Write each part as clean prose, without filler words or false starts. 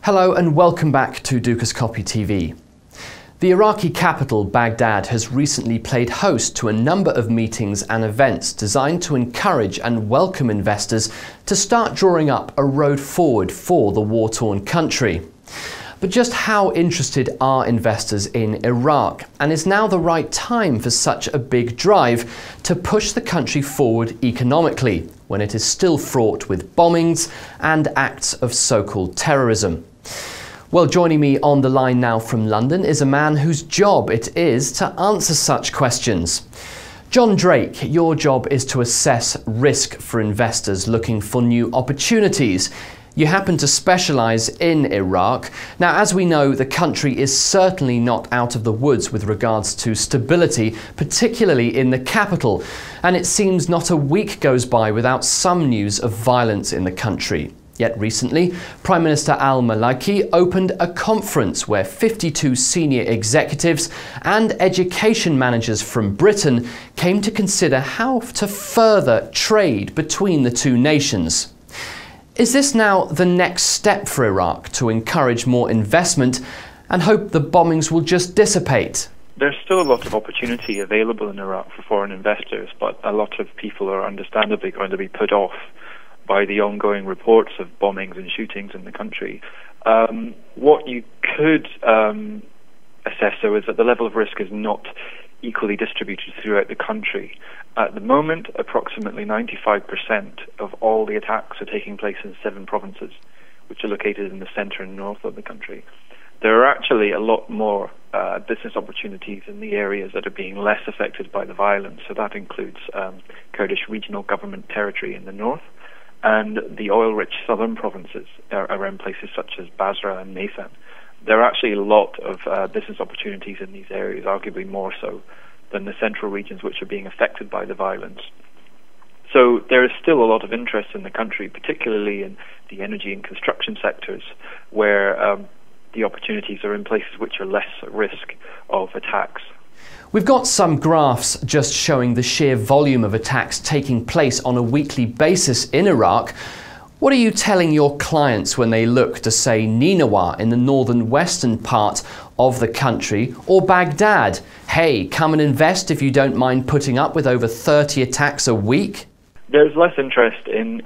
Hello and welcome back to Dukascopy TV. The Iraqi capital, Baghdad, has recently played host to a number of meetings and events designed to encourage and welcome investors to start drawing up a road forward for the war-torn country. But just how interested are investors in Iraq? And is now the right time for such a big drive to push the country forward economically, when it is still fraught with bombings and acts of so-called terrorism? Well, joining me on the line now from London is a man whose job it is to answer such questions. John Drake, your job is to assess risk for investors looking for new opportunities. You happen to specialise in Iraq. Now, as we know, the country is certainly not out of the woods with regards to stability, particularly in the capital. And it seems not a week goes by without some news of violence in the country. Yet recently, Prime Minister al-Maliki opened a conference where 52 senior executives and education managers from Britain came to consider how to further trade between the two nations. Is this now the next step for Iraq to encourage more investment and hope the bombings will just dissipate? There's still a lot of opportunity available in Iraq for foreign investors, but a lot of people are understandably going to be put off by the ongoing reports of bombings and shootings in the country. What you could assess, though, is that the level of risk is not equally distributed throughout the country. At the moment, approximately 95% of all the attacks are taking place in 7 provinces, which are located in the centre and north of the country. There are actually a lot more business opportunities in the areas that are being less affected by the violence. So that includes Kurdish regional government territory in the north, and the oil-rich southern provinces around places such as Basra and Nathan. There are actually a lot of business opportunities in these areas, arguably more so than the central regions which are being affected by the violence. So there is still a lot of interest in the country, particularly in the energy and construction sectors, where the opportunities are in places which are less at risk of attacks. We've got some graphs just showing the sheer volume of attacks taking place on a weekly basis in Iraq. What are you telling your clients when they look to, say, Ninawa in the northern western part of the country, or Baghdad? Hey, come and invest if you don't mind putting up with over 30 attacks a week? There's less interest in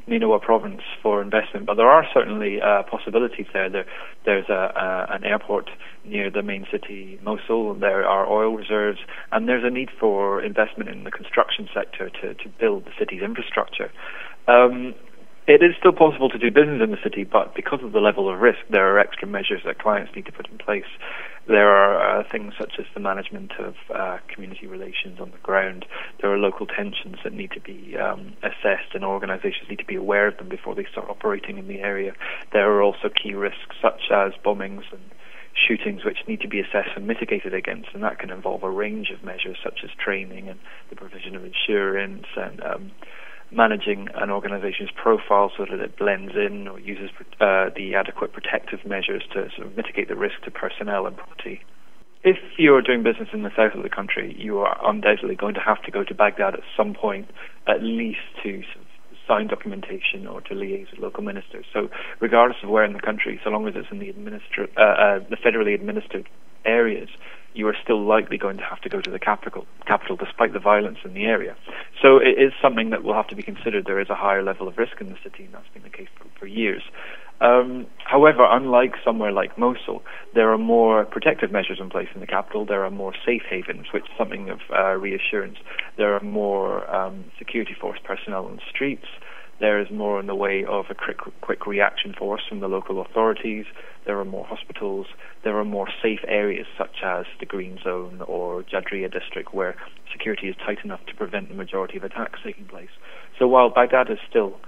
Ninawa province for investment, but there are certainly possibilities there. There's an airport near the main city, Mosul. There are oil reserves, and there's a need for investment in the construction sector to build the city's infrastructure. It is still possible to do business in the city, but because of the level of risk, there are extra measures that clients need to put in place. There are things such as the management of community relations on the ground. There are local tensions that need to be assessed, and organizations need to be aware of them before they start operating in the area. There are also key risks such as bombings and shootings which need to be assessed and mitigated against, and that can involve a range of measures such as training and the provision of insurance and managing an organization's profile so that it blends in or uses the adequate protective measures to sort of mitigate the risk to personnel and property. If you're doing business in the south of the country, you are undoubtedly going to have to go to Baghdad at some point, at least to sort of sign documentation or to liaise with local ministers. So regardless of where in the country, so long as it's in the federally administered areas, you are still likely going to have to go to the capital despite the violence in the area. So it is something that will have to be considered. There is a higher level of risk in the city, and that's been the case for years. However, unlike somewhere like Mosul, there are more protective measures in place in the capital. There are more safe havens, which is something of reassurance. There are more security force personnel on the streets. There is more in the way of a quick reaction force from the local authorities. There are more hospitals. There are more safe areas such as the Green Zone or Jadriya district, where security is tight enough to prevent the majority of attacks taking place. So while Baghdad is still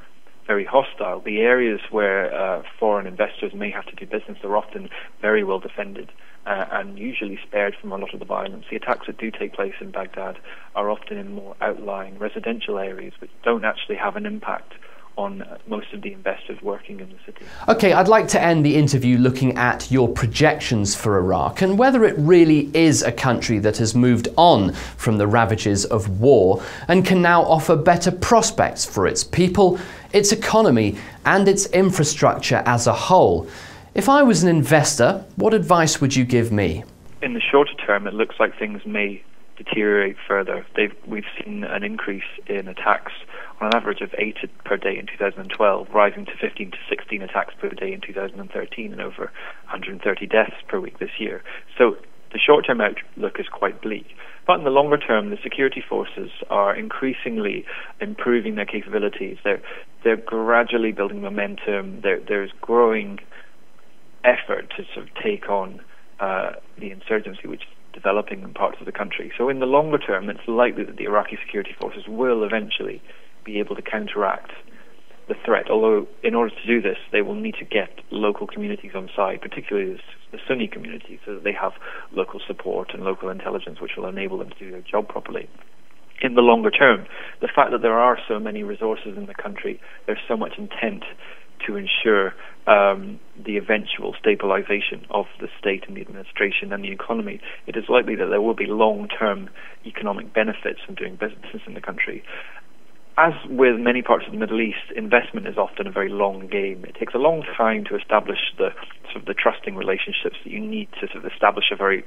very hostile, the areas where foreign investors may have to do business are often very well defended and usually spared from a lot of the violence. The attacks that do take place in Baghdad are often in more outlying residential areas which don't actually have an impact on most of the investors working in the city. Okay, I'd like to end the interview looking at your projections for Iraq and whether it really is a country that has moved on from the ravages of war and can now offer better prospects for its people, its economy and its infrastructure as a whole. If I was an investor, what advice would you give me? In the shorter term, it looks like things may deteriorate further. We've seen an increase in attacks on an average of 8 per day in 2012, rising to 15 to 16 attacks per day in 2013 and over 130 deaths per week this year. So the short-term outlook is quite bleak. But in the longer term, the security forces are increasingly improving their capabilities. They're gradually building momentum. There's growing effort to sort of take on the insurgency which is developing in parts of the country. So in the longer term, it's likely that the Iraqi security forces will eventually be able to counteract the threat, although in order to do this, they will need to get local communities on side, particularly the Sunni community, so that they have local support and local intelligence which will enable them to do their job properly. In the longer term, the fact that there are so many resources in the country, there's so much intent to ensure the eventual stabilization of the state and the administration and the economy, it is likely that there will be long-term economic benefits from doing business in the country. As with many parts of the Middle East, investment is often a very long game. It takes a long time to establish the trusting relationships that you need to sort of establish a very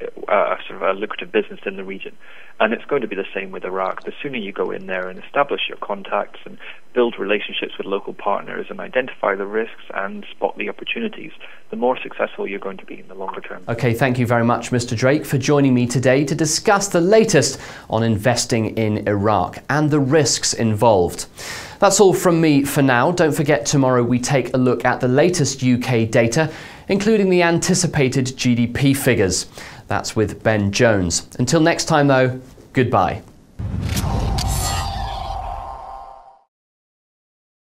lucrative business in the region. And it's going to be the same with Iraq. The sooner you go in there and establish your contacts and build relationships with local partners and identify the risks and spot the opportunities, the more successful you're going to be in the longer term. Okay, thank you very much, Mr. Drake, for joining me today to discuss the latest on investing in Iraq and the risks involved. That's all from me for now. Don't forget, tomorrow we take a look at the latest UK data, including the anticipated GDP figures. That's with Ben Jones. Until next time though, goodbye.